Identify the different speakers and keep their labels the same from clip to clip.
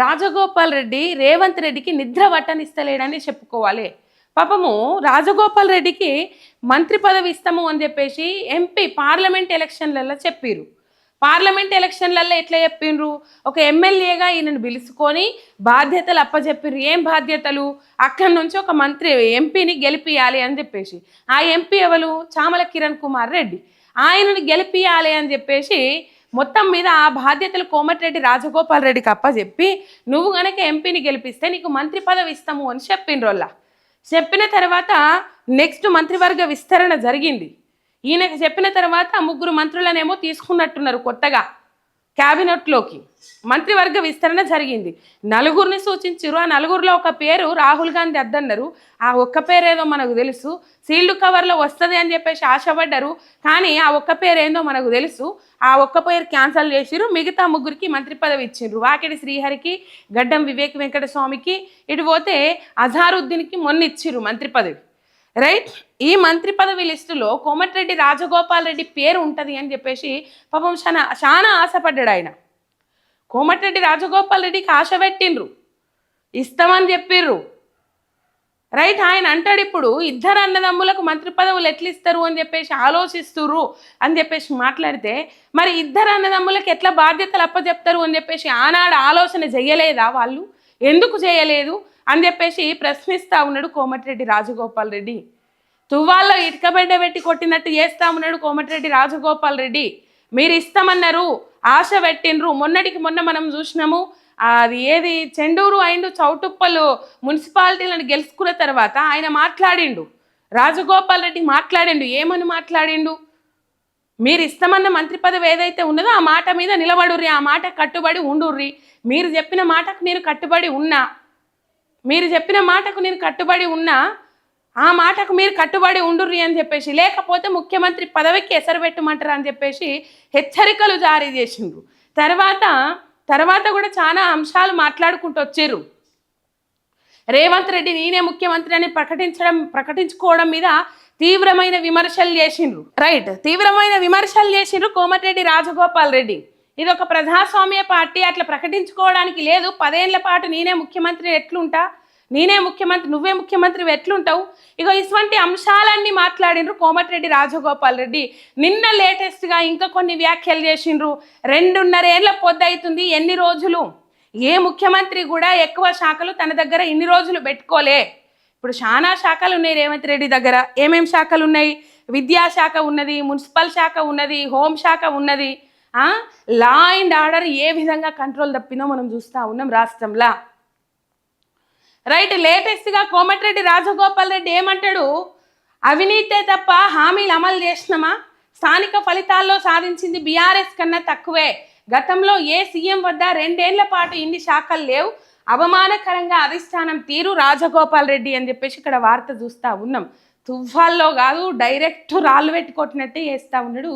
Speaker 1: రాజగోపాల్ రెడ్డి రేవంత్ రెడ్డికి నిద్ర పట్టనిస్తలేడని చెప్పుకోవాలి. పాపము రాజగోపాల్ రెడ్డికి మంత్రి పదవి ఇస్తాము అని చెప్పేసి ఎంపీ పార్లమెంట్ ఎలక్షన్లలో చెప్పిర్రు. పార్లమెంట్ ఎలక్షన్లలో ఎట్లా చెప్పిండ్రు? ఒక ఎమ్మెల్యేగా ఈయనను పిలుచుకొని బాధ్యతలు అప్పచెప్పిర్రు. ఏం బాధ్యతలు? అక్కడి నుంచి ఒక మంత్రి ఎంపీని గెలిపియాలి అని చెప్పేసి. ఆ ఎంపీ ఎవరు? చామల కిరణ్ కుమార్ రెడ్డి. ఆయనను గెలిపియాలి అని చెప్పేసి మొత్తం మీద ఆ బాధ్యతలు కోమటిరెడ్డి రాజగోపాల్ రెడ్డికి అప్పచెప్పి, నువ్వు గనక ఎంపీని గెలిపిస్తే నీకు మంత్రి పదవి ఇస్తాము అని చెప్పిండ్రోళ్ళ. చెప్పిన తర్వాత నెక్స్ట్ మంత్రివర్గ విస్తరణ జరిగింది. ఈయనకు చెప్పిన తర్వాత 3 మంత్రులనేమో తీసుకున్నట్టున్నారు కొత్తగా క్యాబినెట్లోకి. మంత్రివర్గ విస్తరణ జరిగింది. 4 సూచించారు. ఆ 4లో ఒక పేరు రాహుల్ గాంధీ అద్దన్నారు. ఆ ఒక్క పేరేదో మనకు తెలుసు. సీల్డ్ కవర్లో వస్తుంది అని చెప్పేసి ఆశపడ్డారు. కానీ ఆ ఒక్క పేరేందో మనకు తెలుసు. ఆ ఒక్క పేరు క్యాన్సల్ చేసిరు. మిగతా 3కి మంత్రి పదవి ఇచ్చిండ్రు. వాకిడి శ్రీహరికి, గడ్డం వివేక్ వెంకటస్వామికి, ఇటు పోతే అజారుద్దీన్కి మొన్న ఇచ్చిర్రు మంత్రి పదవి. రైట్. ఈ మంత్రి పదవి లిస్టులో కోమటిరెడ్డి రాజగోపాల్ రెడ్డి పేరు ఉంటుంది అని చెప్పేసి పాపం చాలా ఆశపడ్డాడు ఆయన. కోమటిరెడ్డి రాజగోపాల్ రెడ్డికి ఆశ పెట్టిండ్రు, ఇస్తామని చెప్పిర్రు. రైట్. ఆయన అంటాడు ఇప్పుడు 2 అన్నదమ్ములకు మంత్రి పదవులు ఎట్లా ఇస్తారు అని చెప్పేసి ఆలోచిస్తుర్రు అని చెప్పేసి మాట్లాడితే, మరి 2 అన్నదమ్ములకు ఎట్లా బాధ్యతలు అప్పచెప్తారు అని చెప్పేసి ఆనాడు ఆలోచన చేయలేదా వాళ్ళు? ఎందుకు చేయలేదు అని చెప్పేసి ప్రశ్నిస్తూ ఉన్నాడు కోమటిరెడ్డి రాజగోపాల్ రెడ్డి. తువ్వాల్లో ఇటుకబెడ్డ పెట్టి కొట్టినట్టు చేస్తా ఉన్నాడు కోమటిరెడ్డి రాజగోపాల్ రెడ్డి. మీరు ఇస్తామన్నారు, ఆశ పెట్టిండ్రు. మొన్నటికి మొన్న మనం చూసినాము, అది ఏది చెండూరు అండ్ చౌటుప్పలు మున్సిపాలిటీలను గెలుచుకున్న తర్వాత ఆయన మాట్లాడిండు, రాజగోపాల్ రెడ్డి మాట్లాడిండు. ఏమని మాట్లాడిండు? మీరు ఇస్తామన్న మంత్రి పదవి ఏదైతే ఉన్నదో ఆ మాట మీద నిలబడుర్రి, ఆ మాట కట్టుబడి ఉండుర్రి. మీరు చెప్పిన మాటకు నేను కట్టుబడి ఉన్నా, ఆ మాటకు మీరు కట్టుబడి ఉండుర్రి అని చెప్పేసి, లేకపోతే ముఖ్యమంత్రి పదవికి ఎసరు పెట్టమంటారు అని చెప్పేసి హెచ్చరికలు జారీ చేసిండ్రు. తర్వాత కూడా చాలా అంశాలు మాట్లాడుకుంటూ వచ్చారు. రేవంత్ రెడ్డి నేనే ముఖ్యమంత్రి అని ప్రకటించుకోవడం మీద తీవ్రమైన విమర్శలు చేసిండ్రు. రైట్. తీవ్రమైన విమర్శలు చేసిండ్రు కోమటిరెడ్డి రాజగోపాల్ రెడ్డి. ఇది ఒక ప్రజాస్వామ్య పార్టీ, అట్లా ప్రకటించుకోవడానికి లేదు. 10 ఏళ్ల పాటు నేనే ముఖ్యమంత్రి ఎట్లుంటా, నువ్వే ముఖ్యమంత్రి ఎట్లుంటావు? ఇక ఇటువంటి అంశాలన్నీ మాట్లాడిండ్రు కోమటిరెడ్డి రాజగోపాల్ రెడ్డి. నిన్న లేటెస్ట్గా ఇంకా కొన్ని వ్యాఖ్యలు చేసిండ్రు. 2.5 ఏళ్ల పొద్దు అవుతుంది. ఎన్ని రోజులు ఏ ముఖ్యమంత్రి కూడా ఎక్కువ శాఖలు తన దగ్గర ఇన్ని రోజులు పెట్టుకోలే. ఇప్పుడు చాలా శాఖలు ఉన్నాయి రేవంత్ రెడ్డి దగ్గర. ఏమేం శాఖలు ఉన్నాయి? విద్యాశాఖ ఉన్నది, మున్సిపల్ శాఖ ఉన్నది, హోంశాఖ ఉన్నది. లా అండ్ ఆర్డర్ ఏ విధంగా కంట్రోల్ తప్పిందో మనం చూస్తూ ఉన్నాం రాష్ట్రంలో. రైట్. లేటెస్ట్గా కోమటిరెడ్డి రాజగోపాల్ రెడ్డి ఏమంటాడు? అవినీతే తప్ప హామీలు అమలు చేసినామా? స్థానిక ఫలితాల్లో సాధించింది బీఆర్ఎస్ కన్నా తక్కువే. గతంలో ఏ సీఎం వద్ద 2 ఏళ్ల పాటు ఇన్ని శాఖలు లేవు. అవమానకరంగా అధిష్టానం తీరు రాజగోపాల్ రెడ్డి అని చెప్పేసి ఇక్కడ వార్త చూస్తూ ఉన్నాం. తువ్వాల్లో కాదు, డైరెక్ట్ రాళ్ళు పెట్టి కొట్టినట్టే చేస్తూ ఉన్నాడు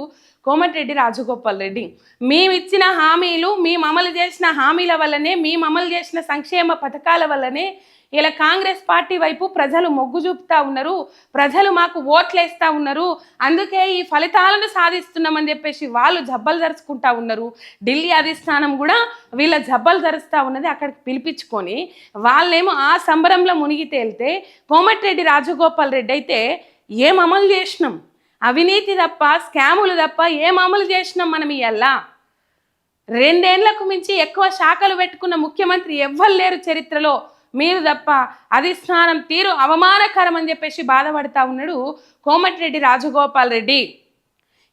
Speaker 1: కోమటిరెడ్డి రాజగోపాల్ రెడ్డి. మేము ఇచ్చిన హామీలు, మేము అమలు చేసిన హామీల వల్లనే, మేము అమలు చేసిన సంక్షేమ పథకాల వల్లనే ఇలా కాంగ్రెస్ పార్టీ వైపు ప్రజలు మొగ్గు చూపుతా ఉన్నారు, ప్రజలు మాకు ఓట్లేస్తూ ఉన్నారు, అందుకే ఈ ఫలితాలను సాధిస్తున్నామని చెప్పేసి వాళ్ళు జబ్బలు జరుచుకుంటా ఉన్నారు. ఢిల్లీ అధిష్టానం కూడా వీళ్ళ జబ్బలు జరుస్తూ ఉన్నది అక్కడికి పిలిపించుకొని వాళ్ళేమో ఆ సంబరంలో మునిగి తేలితే, కోమటిరెడ్డి రాజగోపాల్ రెడ్డి అయితే ఏం అమలు చేసినాం? అవినీతి తప్ప, స్కాములు తప్ప ఏం అమలు చేసినాం మనం? ఇయ్యాల 2 ఏళ్లకు మించి ఎక్కువ శాఖలు పెట్టుకున్న ముఖ్యమంత్రి ఎవ్వరు లేరు చరిత్రలో, మీరు తప్ప. అధిష్టానం తీరు అవమానకరం అని చెప్పేసి బాధపడతా ఉన్నాడు కోమటిరెడ్డి రాజగోపాల్ రెడ్డి.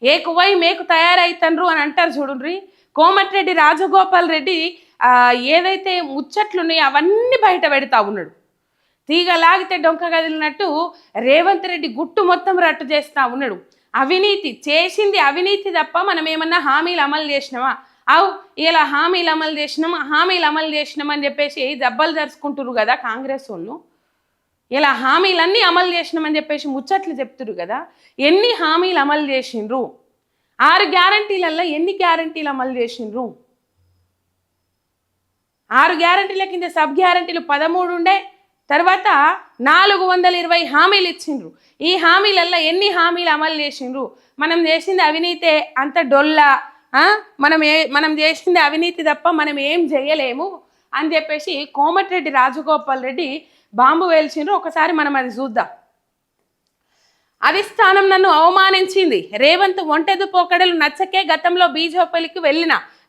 Speaker 1: ఏకువై మేకు తయారైతండ్రు అని అంటారు చూడండి. కోమటిరెడ్డి రాజగోపాల్ రెడ్డి ఏదైతే ముచ్చట్లున్నాయో అవన్నీ బయట పెడతా ఉన్నాడు. తీగలాగితే డొంక కదిలినట్టు రేవంత్ రెడ్డి గుట్టు మొత్తం రట్టు చేస్తూ ఉన్నాడు. అవినీతి చేసింది అవినీతి తప్ప మనం ఏమన్నా హామీలు అమలు చేసినామా? ఇలా హామీలు అమలు చేసినాం అని చెప్పేసి జబ్బలు జరుచుకుంటురు కదా కాంగ్రెస్ వాళ్ళు. ఇలా హామీలన్నీ అమలు చేసినామని చెప్పేసి ముచ్చట్లు చెప్తురు కదా. ఎన్ని హామీలు అమలు చేసిండ్రు? 6 గ్యారంటీలలో ఎన్ని గ్యారంటీలు అమలు చేసిండ్రు? 6 గ్యారంటీల కింద సబ్ గ్యారంటీలు 13 ఉండే. తర్వాత 420 హామీలు ఇచ్చిండ్రు. ఈ హామీలల్లో ఎన్ని హామీలు అమలు చేసిండ్రు? మనం చేసింది అవినీతే అంత డొల్ల, మనం చేసింది అవినీతి తప్ప మనం ఏం చేయలేము అని చెప్పేసి కోమటిరెడ్డి రాజగోపాల్ రెడ్డి బాంబు వేల్చిండ్రు. ఒకసారి మనం అది చూద్దాం. అధిష్టానం నన్ను అవమానించింది. రేవంత్ ఒంటెదు పోకడలు నచ్చకే గతంలో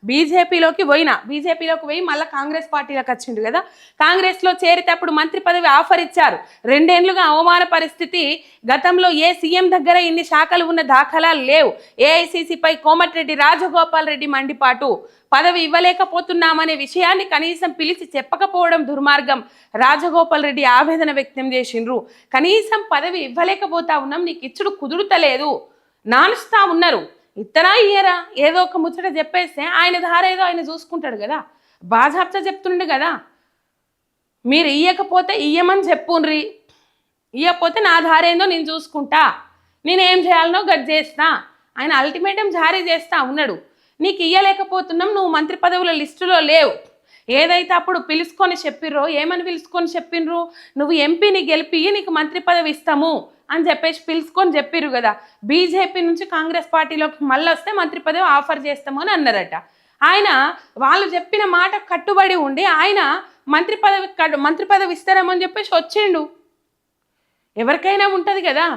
Speaker 1: బీజేపీలోకి పోయి మళ్ళీ కాంగ్రెస్ పార్టీలోకి వచ్చిండు కదా. కాంగ్రెస్లో చేరితే అప్పుడు మంత్రి పదవి ఆఫర్ ఇచ్చారు. 2 ఏళ్లుగా అవమాన పరిస్థితి. గతంలో ఏ సీఎం దగ్గర ఇన్ని శాఖలు ఉన్న దాఖలాలు లేవు. ఏఐసీసీపై కోమటిరెడ్డి రాజగోపాల్ రెడ్డి మండిపాటు. పదవి ఇవ్వలేకపోతున్నామనే విషయాన్ని కనీసం పిలిచి చెప్పకపోవడం దుర్మార్గం. రాజగోపాల్ రెడ్డి ఆవేదన వ్యక్తం చేసిండ్రు. కనీసం పదవి ఇవ్వలేకపోతా ఉన్నాం, నీకు ఇచ్చుడు కుదురుతలేదు, నానుస్తా ఉన్నారు. ఇతరా ఇయ్యరా ఏదో ఒక ముచ్చట చెప్పేస్తే ఆయన ధార ఏదో ఆయన చూసుకుంటాడు కదా. బాజాప్తా చెప్తుండే కదా, మీరు ఇయ్యకపోతే ఇయ్యమని చెప్పుండ్రి, ఇయ్యకపోతే నా ధార ఏందో నేను చూసుకుంటా, నేనేం చేయాలనో గది చేస్తా. ఆయన అల్టిమేటం జారీ చేస్తా ఉన్నాడు. నీకు ఇయ్యలేకపోతున్నాం, నువ్వు మంత్రి పదవుల లిస్టులో లేవు. ఏదైతే అప్పుడు పిలుచుకొని చెప్పిర్రో, ఏమని పిలుచుకొని చెప్పినరు, నువ్వు ఎంపీని గెలిపి నీకు మంత్రి పదవి ఇస్తాము అని చెప్పేసి పిలుచుకొని చెప్పిర్రు కదా. బీజేపీ నుంచి కాంగ్రెస్ పార్టీలోకి మళ్ళీ వస్తే మంత్రి పదవి ఆఫర్ చేస్తాము అని అన్నారట. ఆయన వాళ్ళు చెప్పిన మాట కట్టుబడి ఉండి ఆయన మంత్రి పదవి ఇస్తారేమో అని చెప్పేసి వచ్చిండు. ఎవరికైనా ఉంటుంది కదా.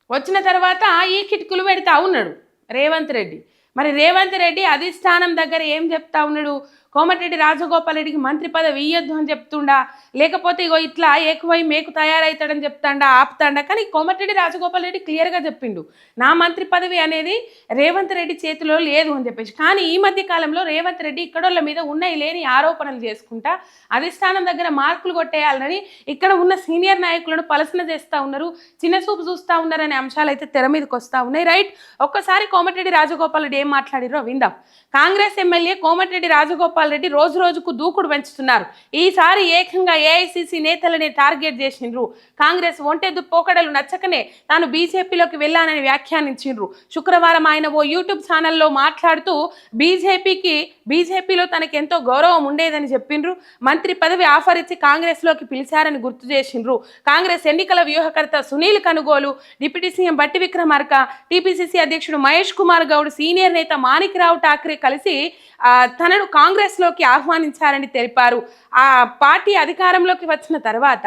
Speaker 1: వచ్చిన తర్వాత ఈ కిటుకులు పెడతా ఉన్నాడు రేవంత్ రెడ్డి. మరి రేవంత్ రెడ్డి అధిష్టానం దగ్గర ఏం చెప్తా ఉన్నాడు, కోమటిరెడ్డి రాజగోపాల్ రెడ్డికి మంత్రి పదవి ఇయ్యొద్దు అని చెప్తుండా, లేకపోతే ఇగో ఇట్లా ఏకువై మేకు తయారవుతాడని చెప్తాడా, ఆపుతాడా. కానీ కోమటిరెడ్డి రాజగోపాల్ రెడ్డి క్లియర్గా చెప్పిండు, నా మంత్రి పదవి అనేది రేవంత్ రెడ్డి చేతిలో లేదు అని చెప్పేసి. కానీ ఈ మధ్య కాలంలో రేవంత్ రెడ్డి ఇక్కడోళ్ళ మీద ఉన్నాయి లేని ఆరోపణలు చేసుకుంటా అధిష్టానం దగ్గర మార్కులు కొట్టేయాలని ఇక్కడ ఉన్న సీనియర్ నాయకులను పలసన చేస్తూ ఉన్నారు, చిన్న చూపు చూస్తూ ఉన్నారనే అంశాలు అయితే తెర మీదకి వస్తూ ఉన్నాయి. రైట్, ఒక్కసారి కోమటిరెడ్డి రాజగోపాల్ రెడ్డి ఏం మాట్లాడిరో విందాం. కాంగ్రెస్ ఎమ్మెల్యే కోమటిరెడ్డి రాజగోపాల్ రెడ్డి రోజు రోజుకు దూకుడు పెంచుతున్నారు. ఈసారి ఏకంగా ఏఐసీసీ నేతలనే టార్గెట్ చేసిండ్రు. కాంగ్రెస్ ఒంటెద్దు పోకడలు నచ్చకనే తాను బీజేపీలోకి వెళ్ళానని వ్యాఖ్యానించిండ్రు. శుక్రవారం ఆయన ఓ యూట్యూబ్ ఛానల్లో మాట్లాడుతూ బీజేపీలో తనకి ఎంతో గౌరవం ఉండేదని చెప్పిండ్రు. మంత్రి పదవి ఆఫర్ ఇచ్చి కాంగ్రెస్లోకి పిలిచారని గుర్తు చేసిండ్రు. కాంగ్రెస్ ఎన్నికల వ్యూహకర్త సునీల్ కనుగోలు, డిప్యూటీ సీఎం బట్టి విక్రమార్క, టీపీసీసీ అధ్యక్షుడు మహేష్ కుమార్ గౌడ్, సీనియర్ నేత మాణిక్రావు ఠాక్రే కలిసి తనను కాంగ్రెస్లోకి ఆహ్వానించారని తెలిపారు. ఆ పార్టీ అధికారంలోకి వచ్చిన తర్వాత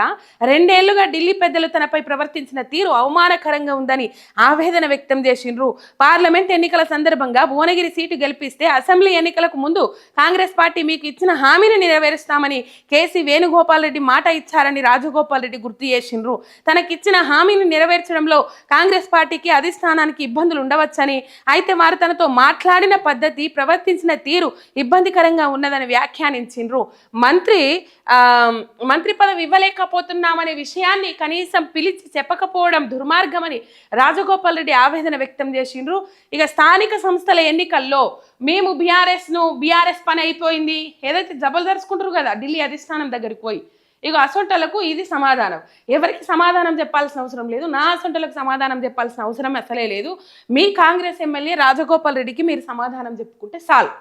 Speaker 1: 2 ఏళ్లుగా ఢిల్లీ పెద్దలు తనపై ప్రవర్తించిన తీరు అవమానకరంగా ఉందని ఆవేదన వ్యక్తం చేసిండ్రు. పార్లమెంట్ ఎన్నికల సందర్భంగా భువనగిరి సీటు గెలిపిస్తే అసెంబ్లీ ఎన్నికలకు ముందు కాంగ్రెస్ పార్టీ మీకు ఇచ్చిన హామీని నెరవేరుస్తామని కేసీ వేణుగోపాల్ రెడ్డి మాట ఇచ్చారని రాజగోపాల్ రెడ్డి గుర్తు చేసిండ్రు. తనకిచ్చిన హామీని నెరవేర్చడంలో కాంగ్రెస్ పార్టీకి అధిష్టానానికి ఇబ్బందులు ఉండవచ్చని, అయితే వారు తనతో మాట్లాడిన పద్ధతి, ప్రవర్తించిన తీరు ఇబ్బందికరంగా ఉన్నదని వ్యాఖ్యానించిండ్రు. మంత్రి పదవి ఇవ్వలేకపోతున్నామనే విషయాన్ని కనీసం పిలిచి చెప్పకపోవడం దుర్మార్గమని రాజగోపాల్ రెడ్డి ఆవేదన వ్యక్తం చేసిండ్రు. ఇక స్థానిక సంస్థల ఎన్నికల్లో మేము బీఆర్ఎస్ పని అయిపోయింది ఏదైతే జబర్దర్చుకుంటారు కదా ఢిల్లీ అధిష్టానం దగ్గరికి పోయి, ఇక అసొంటలకు ఇది సమాధానం. ఎవరికి సమాధానం చెప్పాల్సిన అవసరం లేదు, నా అసొంటలకు సమాధానం చెప్పాల్సిన అవసరం అసలే లేదు. మీ కాంగ్రెస్ ఎమ్మెల్యే రాజగోపాల్ రెడ్డికి మీరు సమాధానం చెప్పుకుంటే చాలు.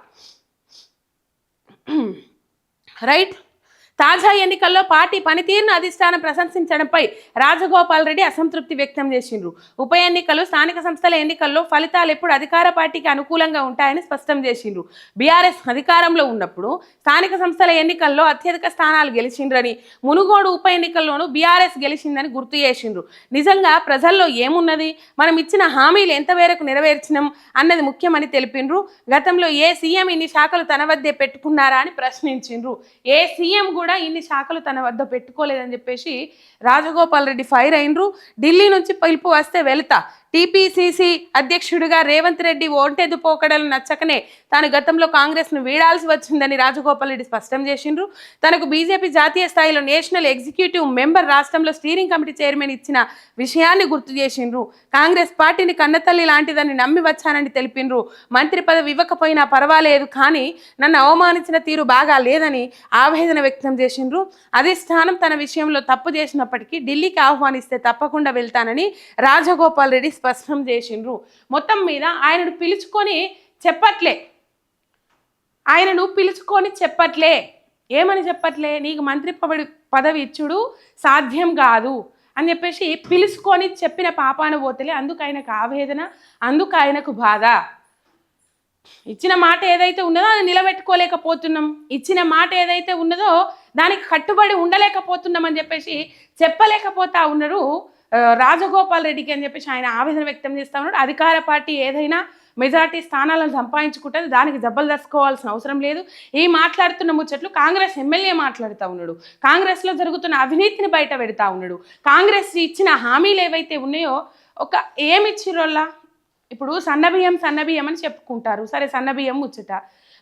Speaker 1: రైట్, తాజా ఎన్నికల్లో పార్టీ పనితీరును అధిష్టానం ప్రశంసించడంపై రాజగోపాల్ రెడ్డి అసంతృప్తి వ్యక్తం చేసిండ్రు. ఉప ఎన్నికలు, స్థానిక సంస్థల ఎన్నికల్లో ఫలితాలు ఎప్పుడు అధికార పార్టీకి అనుకూలంగా ఉంటాయని స్పష్టం చేసిండ్రు. బీఆర్ఎస్ అధికారంలో ఉన్నప్పుడు స్థానిక సంస్థల ఎన్నికల్లో అత్యధిక స్థానాలు గెలిచిండ్రని, మునుగోడు ఉప ఎన్నికల్లోనూ బీఆర్ఎస్ గెలిచిందని గుర్తు చేసిండ్రు. నిజంగా ప్రజల్లో ఏమున్నది, మనం ఇచ్చిన హామీలు ఎంతవరకు నెరవేర్చినాం అన్నది ముఖ్యమని తెలిపిండ్రు. గతంలో ఏ సీఎం ఇన్ని శాఖలు తన వద్దే పెట్టుకున్నారా అని ప్రశ్నించిండ్రు. ఏ సీఎం కూడా ఇన్ని శాఖలు తన వద్ద పెట్టుకోలేదని చెప్పేసి రాజగోపాల్ రెడ్డి ఫైర్ అయినరు. ఢిల్లీ నుంచి పిలుపు వస్తే వెళ్తా, టీపీసీసీ అధ్యక్షుడిగా రేవంత్ రెడ్డి ఒంటెద్దు పోకడలు నచ్చకనే తాను గతంలో కాంగ్రెస్ను వీడాల్సి వచ్చిందని రాజగోపాల్ రెడ్డి స్పష్టం చేసిండ్రు. తనకు బీజేపీ జాతీయ స్థాయిలో నేషనల్ ఎగ్జిక్యూటివ్ మెంబర్, రాష్ట్రంలో స్టీరింగ్ కమిటీ చైర్మన్ ఇచ్చిన విషయాన్ని గుర్తు చేసిండ్రు. కాంగ్రెస్ పార్టీని కన్నతల్లి లాంటిదని నమ్మి వచ్చానని తెలిపిండ్రు. మంత్రి పదవి ఇవ్వకపోయినా పర్వాలేదు, కానీ నన్ను అవమానించిన తీరు బాగా లేదని ఆవేదన వ్యక్తం చేసిండ్రు. అధిష్టానం తన విషయంలో తప్పు చేసినప్పటికీ ఢిల్లీకి ఆహ్వానిస్తే తప్పకుండా వెళ్తానని రాజగోపాల్ రెడ్డి స్పష్టం చేసిండ్రు. మొత్తం మీద ఆయనను పిలుచుకొని చెప్పట్లే, ఏమని చెప్పట్లే, నీకు మంత్రి పదవి ఇచ్చుడు సాధ్యం కాదు అని చెప్పేసి పిలుచుకొని చెప్పిన పాపాన పోతలే. అందుకు ఆయనకు ఆవేదన, అందుకు ఆయనకు బాధ. ఇచ్చిన మాట ఏదైతే ఉన్నదో అది నిలబెట్టుకోలేకపోతున్నాం, ఇచ్చిన మాట ఏదైతే ఉన్నదో దానికి కట్టుబడి ఉండలేకపోతున్నాం అని చెప్పేసి చెప్పలేకపోతా ఉన్నారు రాజగోపాల్ రెడ్డికి అని చెప్పేసి ఆయన ఆవేదన వ్యక్తం చేస్తూ ఉన్నాడు. అధికార పార్టీ ఏదైనా మెజార్టీ స్థానాలను సంపాదించుకుంటుంది, దానికి జబ్బలు దర్చుకోవాల్సిన అవసరం లేదు. ఈ మాట్లాడుతున్న ముచ్చట్లు కాంగ్రెస్ ఎమ్మెల్యే మాట్లాడుతూ ఉన్నాడు, కాంగ్రెస్లో జరుగుతున్న అవినీతిని బయట పెడతా ఉన్నాడు. కాంగ్రెస్ ఇచ్చిన హామీలు ఏవైతే ఉన్నాయో ఒక ఏమిచ్చిరోల్లా ఇప్పుడు సన్నబియ్యం అని చెప్పుకుంటారు. సరే సన్నబియ్యం ముచ్చట,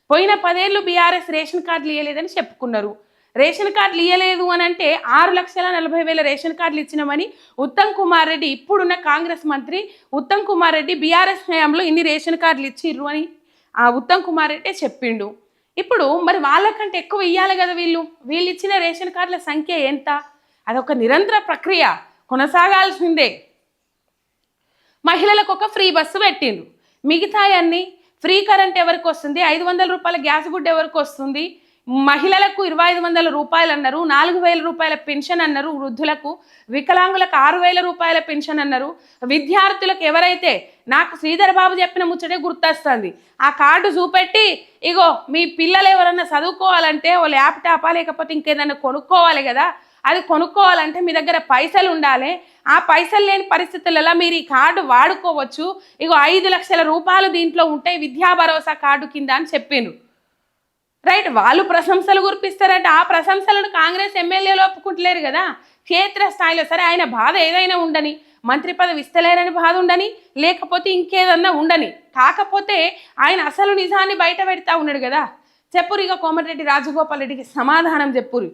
Speaker 1: పోయిన 10 ఏళ్ళు బీఆర్ఎస్ రేషన్ కార్డులు ఇవ్వలేదని చెప్పుకున్నారు. రేషన్ కార్డులు ఇవ్వలేదు అని అంటే 6,40,000 రేషన్ కార్డులు ఇచ్చినామని ఉత్తమ్ కుమార్ రెడ్డి, ఇప్పుడున్న కాంగ్రెస్ మంత్రి ఉత్తమ్ కుమార్ రెడ్డి బీఆర్ఎస్ హయాంలో ఇన్ని రేషన్ కార్డులు ఇచ్చిర్రు అని ఆ ఉత్తమ్ కుమార్ రెడ్డి చెప్పిండు. ఇప్పుడు మరి వాళ్ళకంటే ఎక్కువ ఇవ్వాలి కదా వీళ్ళు ఇచ్చిన రేషన్ కార్డుల సంఖ్య ఎంత? అదొక నిరంతర ప్రక్రియ, కొనసాగాల్సిందే. మహిళలకు ఒక ఫ్రీ బస్సు పెట్టిండ్రు, మిగతా అన్ని ఫ్రీ కరెంట్ ఎవరికి వస్తుంది, 500 రూపాయల గ్యాస్ గుడ్డ ఎవరికి వస్తుంది, మహిళలకు 2,500 రూపాయలు అన్నారు, 4,000 రూపాయల పెన్షన్ అన్నారు, వృద్ధులకు వికలాంగులకు 6,000 రూపాయల పెన్షన్ అన్నారు. విద్యార్థులకు ఎవరైతే నాకు శ్రీధర్ బాబు చెప్పిన ముచ్చటే గుర్తొస్తుంది, ఆ కార్డు చూపెట్టి ఇగో మీ పిల్లలు ఎవరన్నా చదువుకోవాలంటే ఓ ల్యాప్టాపా లేకపోతే ఇంకేదన్నా కొనుక్కోవాలి కదా, అది కొనుక్కోవాలంటే మీ దగ్గర పైసలు ఉండాలి, ఆ పైసలు లేని పరిస్థితులలో మీరు ఈ కార్డు వాడుకోవచ్చు, ఇగో 5 లక్షల రూపాయలు దీంట్లో ఉంటాయి విద్యా భరోసా కార్డు కింద అని చెప్పిండ్రు. రైట్, వాళ్ళు ప్రశంసలు కురిపిస్తారంటే ఆ ప్రశంసలను కాంగ్రెస్ ఎమ్మెల్యేలు ఒప్పుకుంటలేరు కదా. క్షేత్రస్థాయిలో సరే ఆయన బాధ ఏదైనా ఉండని, మంత్రి పదవి ఇస్తలేరని బాధ ఉండని, లేకపోతే ఇంకేదన్నా ఉండని, కాకపోతే ఆయన అసలు నిజాన్ని బయట పెడతా ఉన్నాడు కదా. చెప్పురు ఇక కోమటిరెడ్డి రాజగోపాల్ రెడ్డికి సమాధానం చెప్పురు.